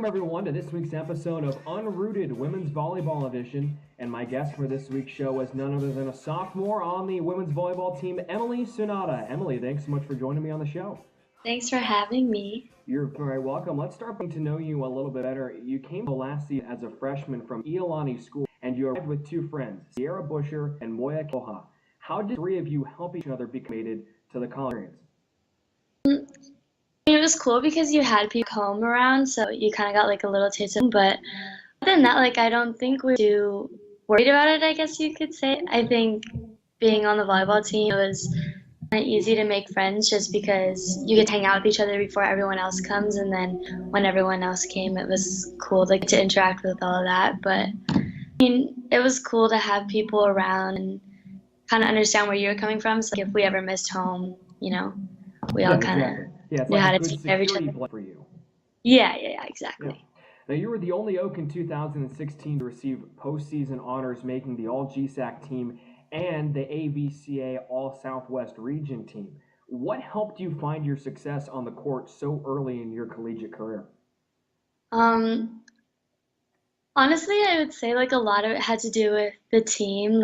Welcome everyone to this week's episode of Unrooted Women's Volleyball Edition, and my guest for this week's show is none other than a sophomore on the women's volleyball team, Emily Sunada. Emily, thanks so much for joining me on the show. Thanks for having me. You're very welcome. Let's start getting to know you a little bit better. You came to last season as a freshman from Iolani School, and you arrived with two friends, Sierra Busher and Moya Aloha. How did the three of you help each other be committed to the college experience? It was cool because you had people home around, so you kind of got like a little taste of it. But other than that, I don't think we were too worried about it, I guess you could say. I think being on the volleyball team, it was kind of easy to make friends just because you get to hang out with each other before everyone else comes. And then when everyone else came, it was cool to interact with all of that. But it was cool to have people around and kind of understand where you're coming from. So if we ever missed home, we all kind of knew how to take care of each other. For you. Yeah, exactly. Yeah. Now, you were the only Oak in 2016 to receive postseason honors, making the All-GSAC team and the AVCA All-Southwest Region team. What helped you find your success on the court so early in your collegiate career? Honestly, I would say a lot of it had to do with the team,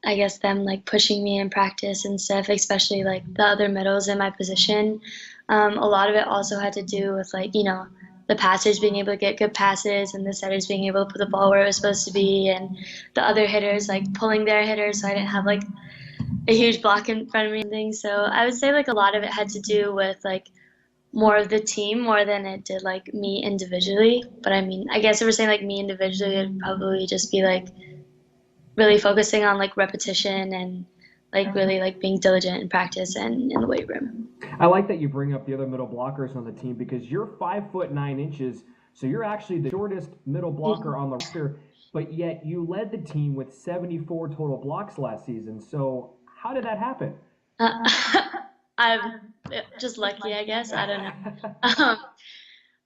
I guess them pushing me in practice and stuff, especially the other middles in my position. A lot of it also had to do with the passers being able to get good passes and the setters being able to put the ball where it was supposed to be, and the other hitters pulling their hitters so I didn't have a huge block in front of me and things. So I would say a lot of it had to do with more of the team more than it did me individually. But I guess if we're saying me individually, it'd probably just be really focusing on repetition and really being diligent in practice and in the weight room. I like that you bring up the other middle blockers on the team because you're 5'9", so you're actually the shortest middle blocker on the roster, but yet you led the team with 74 total blocks last season. So how did that happen? I'm just lucky, I guess. I don't know.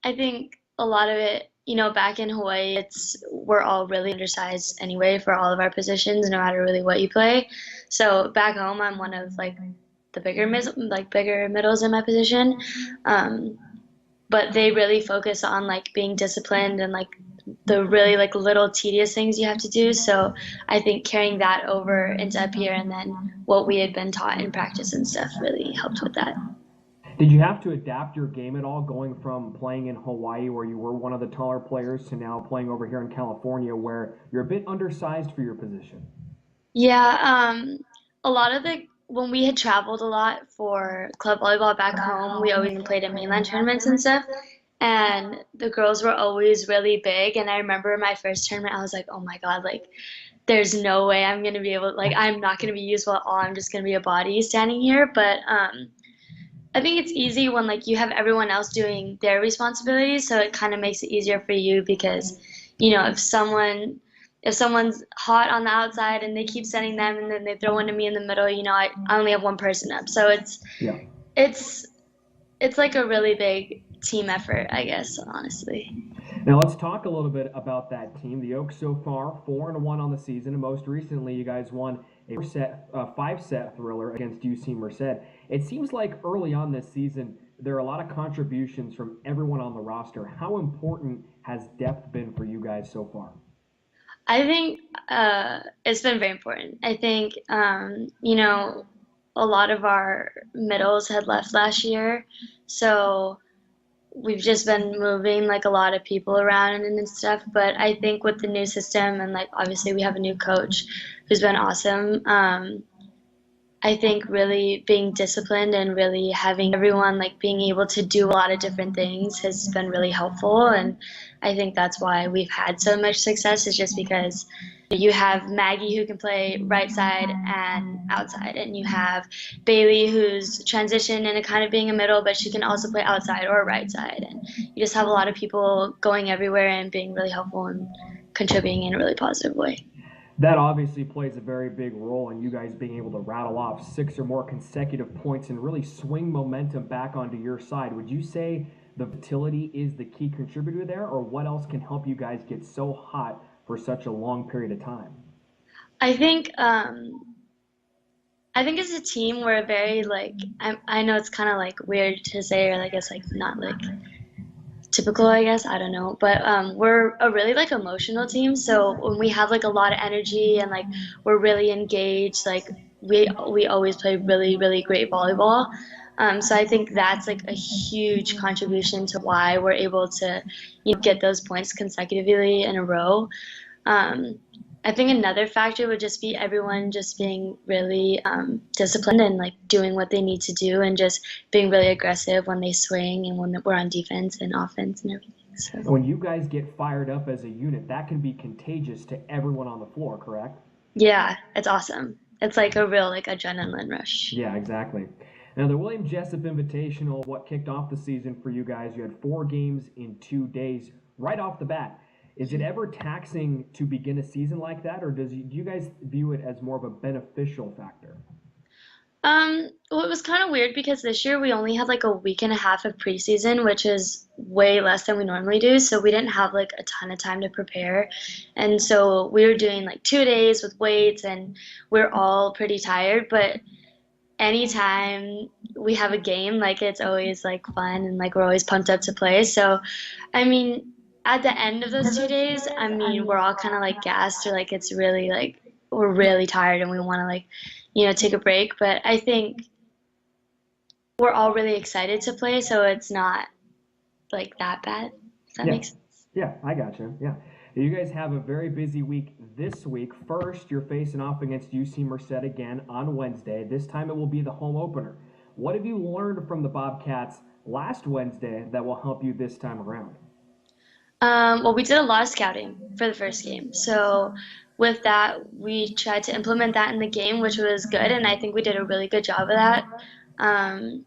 I think a lot of it, back in Hawaii, we're all really undersized anyway for all of our positions, no matter really what you play. So back home, I'm one of the bigger middles in my position. But they really focus on being disciplined and the really little tedious things you have to do. So I think carrying that over into up here and then what we had been taught in practice and stuff really helped with that. Did you have to adapt your game at all, going from playing in Hawaii where you were one of the taller players to now playing over here in California where you're a bit undersized for your position? Yeah, a lot of when we had traveled a lot for club volleyball back home, we always played in mainland tournaments and stuff. And the girls were always really big. And I remember my first tournament, I was like, oh my God, there's no way I'm going to be able, I'm not going to be useful at all. I'm just going to be a body standing here. But I think it's easy when you have everyone else doing their responsibilities, so it kind of makes it easier for you because if someone's hot on the outside and they keep sending them and then they throw one to me in the middle, I only have one person up, so it's a really big team effort, I guess, honestly. Now let's talk a little bit about that team. The Oaks so far 4-1 on the season, and most recently you guys won a five-set thriller against UC Merced. It seems like early on this season there are a lot of contributions from everyone on the roster. How important has depth been for you guys so far? I think it's been very important. I think a lot of our middles had left last year, so we've just been moving a lot of people around and stuff. But I think with the new system and obviously we have a new coach who's been awesome. I think really being disciplined and really having everyone being able to do a lot of different things has been really helpful. And I think that's why we've had so much success, is just because you have Maggie who can play right side and outside, and you have Bailey who's transitioned into kind of being a middle, but she can also play outside or right side. And you just have a lot of people going everywhere and being really helpful and contributing in a really positive way. That obviously plays a very big role in you guys being able to rattle off 6 or more consecutive points and really swing momentum back onto your side. Would you say the versatility is the key contributor there, or what else can help you guys get so hot for such a long period of time? I think as a team we're very I know it's kind of weird to say, or I guess not typical, I guess. I don't know. But we're a really like emotional team. So when we have like a lot of energy and like we're really engaged, like we always play really, really great volleyball. So I think that's like a huge contribution to why we're able to, get those points consecutively in a row. Um, I think another factor would just be everyone just being really disciplined and like doing what they need to do and just being really aggressive when they swing and when we're on defense and offense and everything. So When you guys get fired up as a unit, that can be contagious to everyone on the floor, correct? yeah, it's awesome. It's like a real like adrenaline rush. Yeah, exactly. Now, the William Jessup Invitational, what kicked off the season for you guys, you had 4 games in 2 days right off the bat. Is it ever taxing to begin a season like that, or do you guys view it as more of a beneficial factor? Well, it was kind of weird because this year we only had like a week and a half of preseason, which is way less than we normally do. So we didn't have like a ton of time to prepare. And so we were doing like 2 days with weights and we're all pretty tired. But anytime we have a game, like it's always like fun and like we're always pumped up to play. So, I mean, at the end of those 2 days, I mean, we're all kind of like gassed or like it's really like we're really tired and we want to like, take a break. But I think we're all really excited to play, so it's not like that bad, if that Yeah, makes sense. yeah, I got you. Yeah. You guys have a very busy week this week. First, you're facing off against UC Merced again on Wednesday. This time it will be the home opener. What have you learned from the Bobcats last Wednesday that will help you this time around? Well, we did a lot of scouting for the first game. So with that, we tried to implement that in the game, which was good, and I think we did a really good job of that. Um,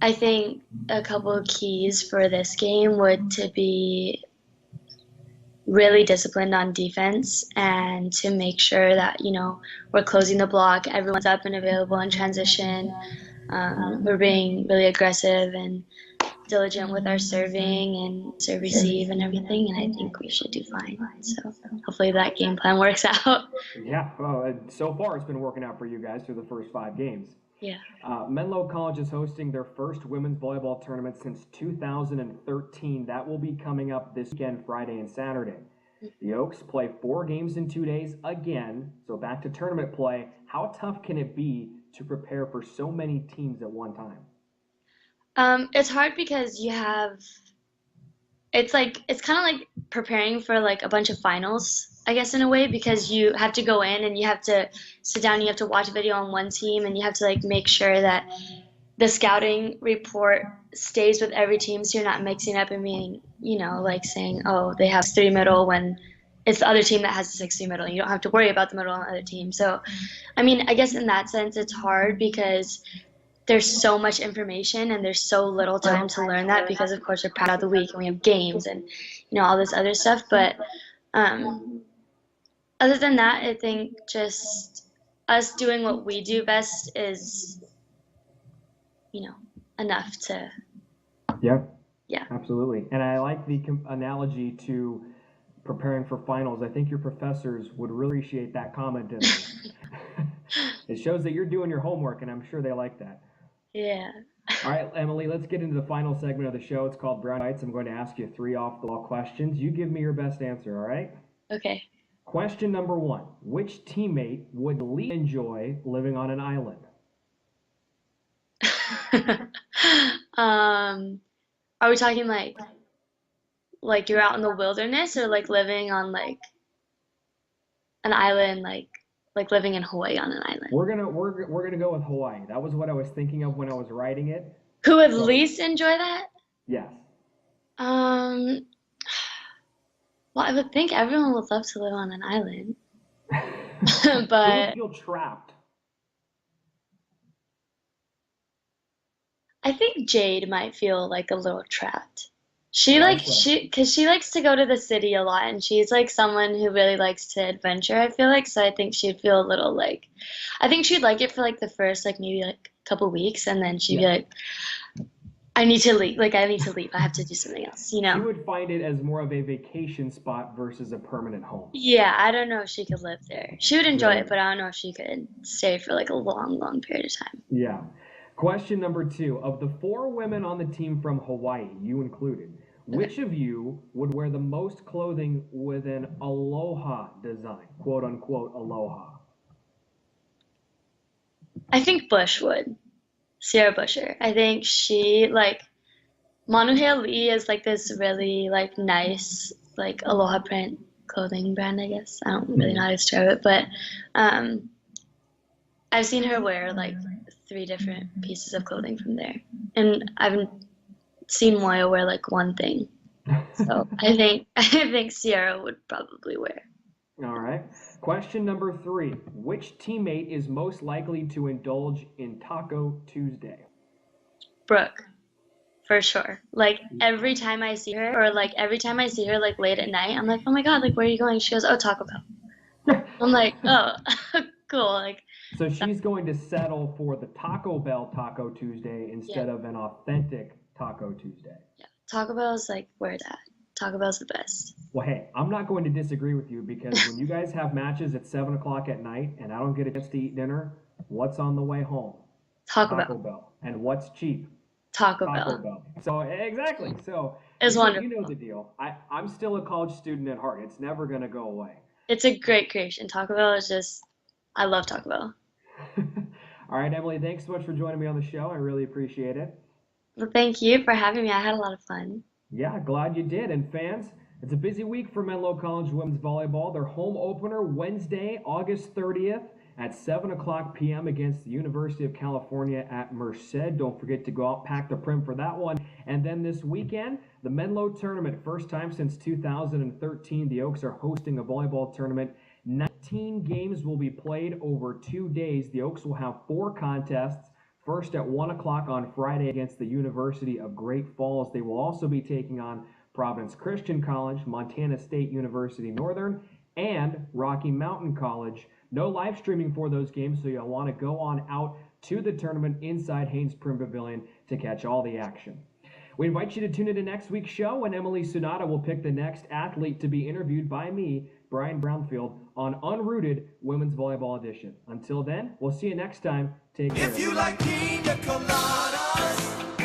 I think a couple of keys for this game would to be really disciplined on defense and to make sure that, we're closing the block, everyone's up and available in transition. We're being really aggressive and diligent with our serving and serve receive and everything, and I think we should do fine. So hopefully that game plan works out. Yeah, well, so far it's been working out for you guys through the first 5 games. Yeah. Menlo College is hosting their first women's volleyball tournament since 2013. That will be coming up this weekend, Friday and Saturday. The Oaks play 4 games in 2 days again, so back to tournament play. How tough can it be to prepare for so many teams at one time? It's hard because it's kind of like preparing for like a bunch of finals, I guess in a way, because you have to go in and you have to sit down, you have to watch a video on one team, and you have to like make sure that the scouting report stays with every team, so you're not mixing up and being, like saying, oh, they have 3 middle when it's the other team that has the 6-3 middle. You don't have to worry about the middle on the other team. So, I mean, I guess in that sense, it's hard because there's so much information and there's so little time to learn that because, of course, we're proud of the week and we have games and, all this other stuff. But um, other than that, I think just us doing what we do best is, enough to, Yeah, yeah. absolutely. And I like the analogy to preparing for finals. I think your professors would really appreciate that comment. It shows that you're doing your homework, and I'm sure they like that. Yeah. All right, Emily, let's get into the final segment of the show. It's called Brown Bites. I'm going to ask you 3 off the wall questions. You give me your best answer, all right? Okay. Question number 1. Which teammate would least enjoy living on an island? Are we talking like you're out in the wilderness or like living on like an island, like living in Hawaii on an island? We're gonna go with Hawaii. That was what I was thinking of when I was writing it. Who would So least enjoy that? yes. Um, well, I would think everyone would love to live on an island, Who would but feel trapped? I think Jade might feel like a little trapped. Why so? Because she likes to go to the city a lot, and she's like someone who really likes to adventure, I feel like. So I think she'd feel a little like, I think she'd like it for like the first, like maybe like couple weeks, and then she'd be Yeah. like, I need to leave. Like, I need to leave. I have to do something else, She would find it as more of a vacation spot versus a permanent home. Yeah, I don't know if she could live there. She would enjoy Really? it, but I don't know if she could stay for like a long, long period of time. Yeah. Question number 2. Of the 4 women on the team from Hawaii, you included, Which of you would wear the most clothing with an Aloha design? Quote unquote Aloha. I think Bush would. Sierra Busher. I think she like Manuhea Lee is like this really like nice like Aloha print clothing brand, I guess. I don't really know how to describe it, but um I've seen her wear like 3 different pieces of clothing from there. And I've seen Moya wear like one thing. So I think Sierra would probably wear. All right. Question number 3. Which teammate is most likely to indulge in Taco Tuesday? Brooke, for sure. Like every time I see her, or like every time I see her like late at night, I'm like, oh my God, like where are you going? She goes, oh, Taco Bell. I'm like, oh, cool. Like, So she's going to settle for the Taco Bell Taco Tuesday yeah, instead of an authentic Taco Tuesday. yeah. Taco Bell's like where it's at. Taco Bell's the best. Well, hey, I'm not going to disagree with you because when you guys have matches at 7 o'clock at night and I don't get a chance to eat dinner, what's on the way home? Taco Taco Bell. Bell. And what's cheap? Taco Taco Bell. Bell. So exactly. So It's you know wonderful. the deal. I'm still a college student at heart. It's never going to go away. It's a great creation. Taco Bell is just, I love Taco Bell. All right, Emily, thanks so much for joining me on the show. I really appreciate it. Well, thank you for having me. I had a lot of fun. Yeah, glad you did. And fans, it's a busy week for Menlo College women's volleyball. Their home opener Wednesday, August 30th at 7 o'clock p.m. against the University of California at Merced. Don't forget to go out, pack the prim for that one. And then this weekend, the Menlo Tournament. First time since 2013, the Oaks are hosting a volleyball tournament. 19 games will be played over 2 days. The Oaks will have 4 contests. First at 1 o'clock on Friday against the University of Great Falls. They will also be taking on Providence Christian College, Montana State University Northern, and Rocky Mountain College. No live streaming for those games, so you'll want to go on out to the tournament inside Haynes Prim Pavilion to catch all the action. We invite you to tune into next week's show when Emily Sunada will pick the next athlete to be interviewed by me, Brian Brownfield, on Unrooted Women's Volleyball Edition. Until then, we'll see you next time. Take care. If you like pina coladas